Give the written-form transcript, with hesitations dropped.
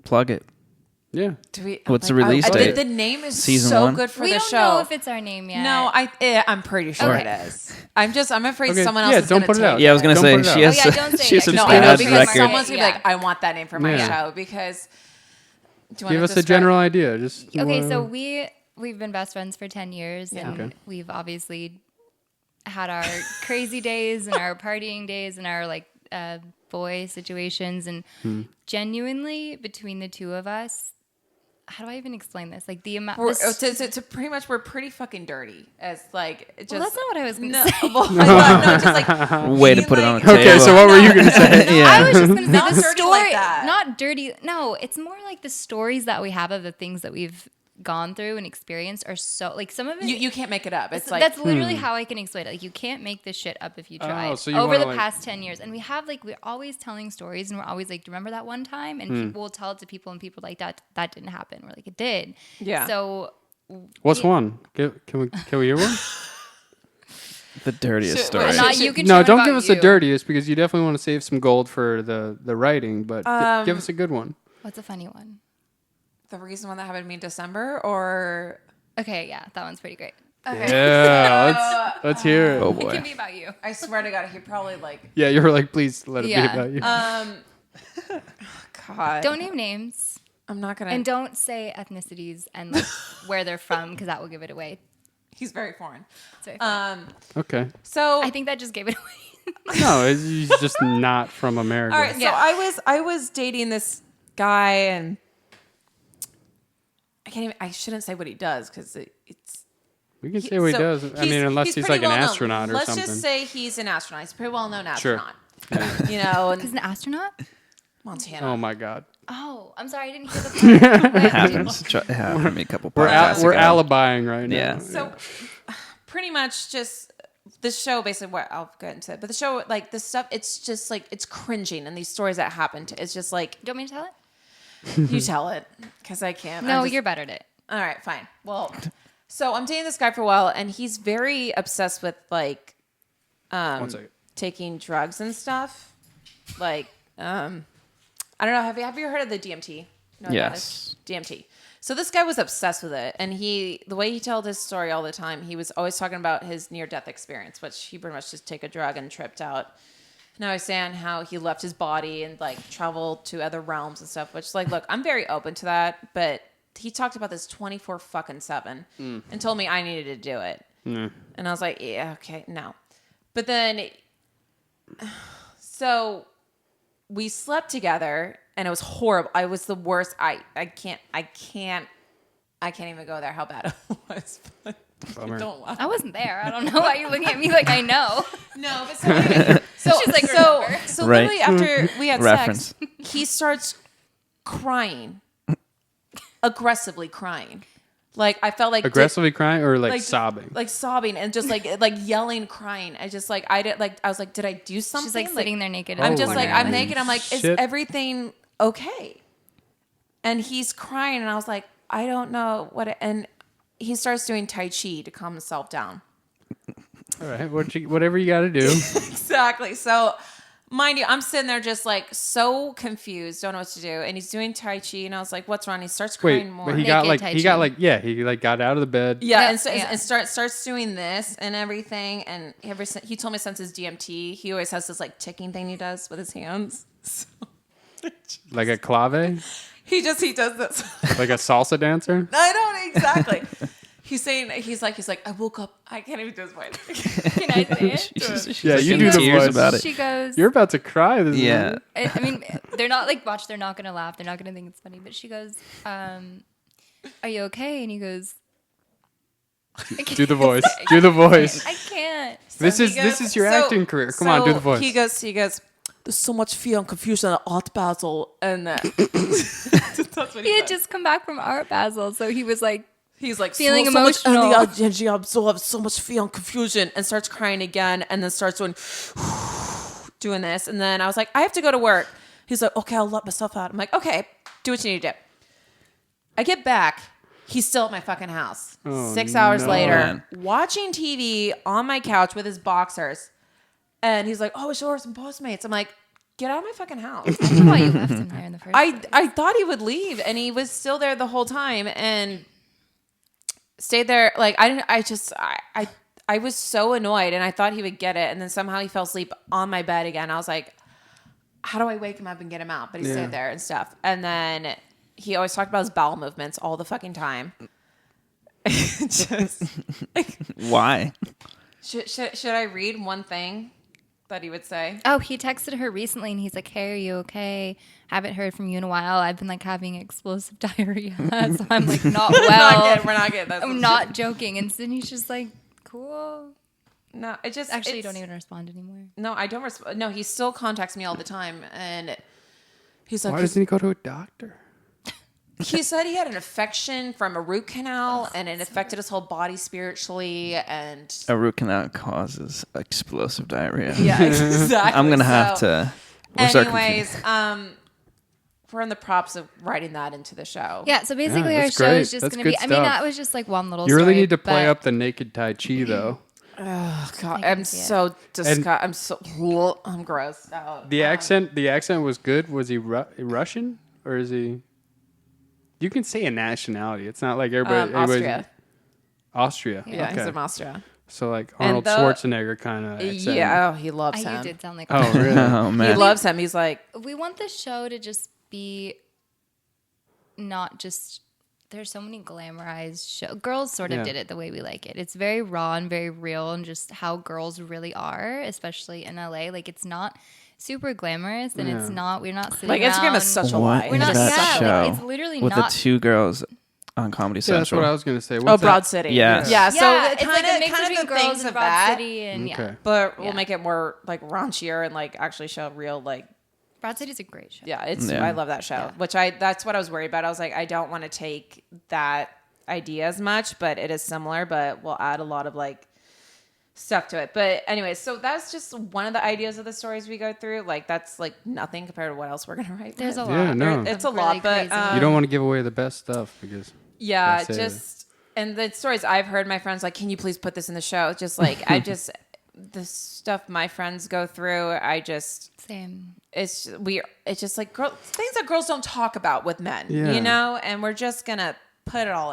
Plug it. Yeah. What's the release date? The name is Season so 1? good for we the don't show. know if it's our name yet. No, I'm pretty sure it is. I'm afraid someone else is don't going put to it take out. Yeah, I was going to say, she has, don't say she has it. a No, I I know bad because record. someone's going to be like, I want that name for my show because... Do you want Give us a general idea. Just Okay, so we've been best friends for 10 years, and Okay. we've obviously had our crazy days and our partying days and our like boy situations, and genuinely between the two of us, how do I even explain this? Like the amount. To pretty much, we're pretty fucking dirty. As like, just, Well, that's not what I was going to no, say. well, no, just like Way to put it on the table. Okay, so what were you going to say? Yeah. I was just going to say Not the dirty story, like that. not dirty. No, it's more like the stories that we have of the things that we've gone through and experienced are so like some of it. you can't make it up. It's like that's literally how I can explain it. Like you can't make this shit up if you try. Oh, so you Over the wanna, past 10 years, and we have like we're always telling stories, and we're always like, "Do you remember that one time?" And people will tell it to people, and people are like that didn't happen. We're like, it did. Yeah. So What's one? Can we hear one? The dirtiest Shit, story. wait, not you can. No, share don't about give us you. the dirtiest because you definitely want to save some gold for the writing. But give us a good one. What's a funny one? the reason why that happened to me in December, or Okay, yeah, that one's pretty great. okay. Yeah, let's hear it. Oh It boy. can be about you. I swear to God, he probably like Yeah, you were like, please let it Yeah. be about you. God. Don't name names. I'm not gonna. And don't say ethnicities and like where they're from because that will give it away. He's very foreign. It's very funny. Okay. So I think that just gave it away. No, he's just not from America. all right. So Yeah. I was dating this guy, and I shouldn't say what he does because it's. We can say what he so does. I mean, unless he's like pretty an well-known. astronaut or Let's something. just say he's an astronaut. He's a pretty well known Sure. astronaut. You know, He's in an astronaut? Montana. Oh my God. Oh, I'm sorry, I didn't hear the part. Happens. Happened to me a couple We're podcasts we're ago. alibying right now. Yeah. So pretty much just this show basically what I'll get into it. But the show, like this stuff, it's just like it's cringing, and these stories that happened, it's just like Do you want me to tell it? you tell it because I can't. No, I'm just- you're better at it. all right, fine. Well, so I'm dating this guy for a while, and he's very obsessed with like One second. taking drugs and stuff. Like I don't know. Have you heard of the DMT? You know what that Yes. is? DMT. So this guy was obsessed with it, and the way he told his story all the time, he was always talking about his near-death experience, which he pretty much just take a drug and tripped out. And I was saying how he left his body and like traveled to other realms and stuff. Which like, look, I'm very open to that, but he talked about this 24/7 and told me I needed to do it, and I was like, yeah, okay, no. But then, so we slept together, and it was horrible. I was the worst. I can't even go there. How bad it was. But Bummer. don't laugh. I wasn't there. I don't know why you're looking at me like I know. No, but so anyway, She's like, remember. so Right. literally after we had Reference. sex, he starts crying, aggressively crying. Like I felt like Aggressively crying or like just, sobbing? like sobbing and just like yelling, crying. I just like I was like, did I do something? She's like sitting there naked. I'm in the just like, corner. I'm naked. I'm like, is Shit. everything okay? And he's crying, and I was like, I don't know what. And he starts doing Tai Chi to calm himself down. All right, whatever you got to do. Exactly. So, mind you, I'm sitting there just like so confused, don't know what to do. And he's doing Tai Chi, and I was like, what's wrong? He starts crying Wait, more. but he Naked got Tai Chi. he got out of the bed. Yeah, Yeah, and, yeah. and starts doing this and everything. And he told me since his DMT, he always has this like ticking thing he does with his hands. So Like a clave, he does this. like a salsa dancer. I don't exactly. He's like, I woke up. I can't even do his voice. Can I say it? She's Yeah, like you in do the tears voice. about it. She goes. You're about to cry. This Yeah. I mean, they're not like watch. They're not gonna laugh. They're not gonna think it's funny. But she goes, "Are you okay?" And he goes, Do the voice. Do the voice. "I can't." This He is goes- your so- acting career. Come on, do the voice. He goes, there's so much fear and confusion at Art Basel. And that's what He had just come back from Art Basel, so he was like, he's like, feeling so much emotional. energy absorbed, so much fear and confusion, and starts crying again, and then starts doing this. And then I was like, I have to go to work. He's like, okay, I'll let myself out. I'm like, okay, do what you need to do. I get back. He's still at my fucking house. 6 hours no. later, Man. watching TV on my couch with his boxers. And he's like, oh, we should order some Postmates. I'm like, get out of my fucking house. I don't know why you left him there in the first place. I thought he would leave, and he was still there the whole time and stayed there. Like I was so annoyed, and I thought he would get it, and then somehow he fell asleep on my bed again. I was like, how do I wake him up and get him out? But he stayed there and stuff. And then he always talked about his bowel movements all the fucking time. Just like, Why? should I read one thing that he would say? Oh, he texted her recently and he's like, hey, are you okay? Haven't heard from you in a while. I've been like having explosive diarrhea. So I'm like, not well. We're not good. That's I'm not joking. And Sydney's just like, cool. No, it just Actually, you don't even respond anymore. No, I don't respond. No, he still contacts me all the time, and he's like, Why doesn't he go to a doctor? he said he had an infection from a root canal, and it affected his whole body spiritually, and A root canal causes explosive diarrhea. yeah, exactly. I'm gonna have to. We'll start Anyways, we're in the props of writing that into the show. Yeah, so basically Yeah, our that's show great. is just That's going to be, good I mean, stuff. that was just like one little You story. really need to play but- up the naked Tai Chi, though. Oh, God, I can I'm see it. so disgusted. I'm grossed out. The accent was good. Was he Russian or is he? You can say a nationality. It's not like everybody's Austria. Austria. Yeah, he's okay. from Austria. So like Arnold the- Schwarzenegger kind of accent. Yeah, he loves You him. did sound like Oh really? Oh He man. loves him. He's like, we want the show to just be not just there's so many glamorized show girls sort of Yeah. did it the way we like it. It's very raw and very real and just how girls really are, especially in LA. Like it's not super glamorous and it's not we're not sitting like around. Instagram is such a What lie. We're not is that yeah, show like, it's literally with not the two girls on Comedy Yeah, that's Central? what I was gonna say. Oh, What's that? Broad City. Yes. Yeah. So yeah, it it's like a mix kind between of the girls things in of Broad that, City and Okay. yeah. but we'll Yeah. make it more like raunchier and like actually show real like. Broad City's a great show. Yeah, it's. Yeah. I love that show. Which that's what I was worried about. I was like, I don't want to take that idea as much, but it is similar. But we'll add a lot of like stuff to it. But anyway, so that's just one of the ideas of the stories we go through. Like that's like nothing compared to what else we're gonna write. There's a Yeah, lot. no. It's a Really lot, but crazy. You don't want to give away the best stuff because yeah, That's it. just and the stories I've heard, my friends like, can you please put this in the show? Just like the stuff my friends go through, Same. it's just like things that girls don't talk about with men, Yeah. you know, and we're just gonna put it all